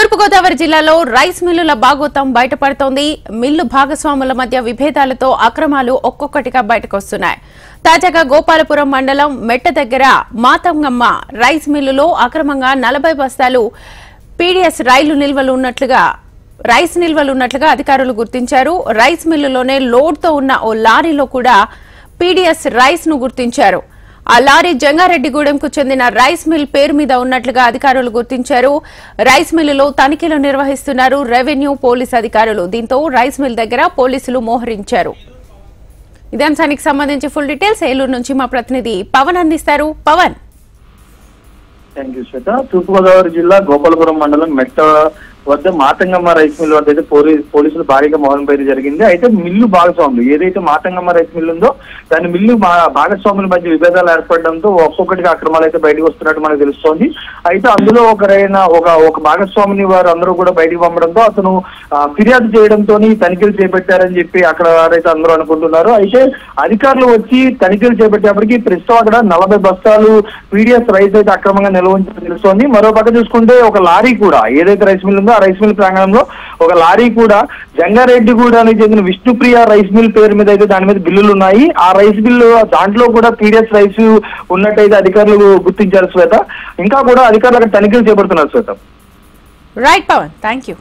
తూర్పుగోదావరి జిల్లాలో రైస్ మిల్లుల బాగోతం బయటపడుతోంది. మిల్లు భాగస్వాముల మధ్య విభేదాలతో అక్రమాలు ఒక్కొక్కటిగా బయటకొస్తున్నాయి. తాజాగా గోపాలపురం మండలం మెట్ట దగ్గర మాతంగమ్మ రైస్ మిల్లులో అక్రమంగా 40 బస్తాలు పీడీఎస్ రైస్ నిల్వలు ఉన్నట్లుగా అధికారులు గుర్తించారు. రైస్ మిల్లులోనే లోడ్తో ఉన్న ఓ లారీలో కూడా పీడీఎస్ రైస్ ను గుర్తించారు. ఆ లారీ జంగారెడ్డిగూడెంకు చెందిన రైస్ మిల్ పేరు మీద ఉన్నట్లుగా అధికారులు గుర్తించారు. రైస్ మిల్లులో తనిఖీలు నిర్వహిస్తున్నారు రెవెన్యూ పోలీస్ అధికారులు. దీంతో రైస్ మిల్ దగ్గర పోలీసులు మోహరించారు. ఇదే అంశానికి సంబంధించి ఫుల్ డీటెయిల్స్ ఏలూరు నుంచి మా ప్రతినిధి పవన్ అందిస్తారు. పవన్. థ్యాంక్ యూ శ్వేత. తూర్పుగోదావరి జిల్లా గోపాలపురం మండలం మెట్ట వద్ద మాతంగమ్మ రైస్ మిల్ వద్ద అయితే పోలీసులు భారీగా మోహరింపేది జరిగింది. అయితే మిల్లు భాగస్వాములు ఏదైతే మాతంగమ్మ రైస్ మిల్ ఉందో దాని మిల్లు భాగస్వాముల మధ్య విభేదాలు ఏర్పడడంతో ఒక్కొక్కటిగా అక్రమాలు అయితే బయటకు వస్తున్నట్టు మనకు తెలుస్తోంది. అయితే అందులో ఒక భాగస్వామిని వారు అందరూ కూడా బయటకు పంపడంతో అతను ఫిర్యాదు చేయడంతో తనిఖీలు చేపట్టారని చెప్పి అక్కడ వారైతే అందరూ అనుకుంటున్నారు. అయితే అధికారులు వచ్చి తనిఖీలు చేపట్టేప్పటికీ ప్రస్తుతం అక్కడ 40 బస్తాలు పీడీఎస్ రైస్ అయితే అక్రమంగా నిల్వ ఉంచినట్టు తెలుస్తోంది. మరో పక్క చూసుకుంటే ఒక లారీ కూడా ఏదైతే రైస్ మిల్ ఉందో రైస్ మిల్ ప్రాంగణంలో ఒక లారీ కూడా జంగారెడ్డిగూడానికి చెందిన విష్ణుప్రియ రైస్ మిల్ పేరు మీద అయితే దాని మీద బిల్లులు ఉన్నాయి. ఆ రైస్ బిల్లు దాంట్లో కూడా పీడీఎస్ రైస్ ఉన్నట్టయితే అధికారులు గుర్తించారు శ్వేత. ఇంకా కూడా అధికారులు అక్కడ తనిఖీలు చేపడుతున్నారు Shweta. Right Pavan, thank you.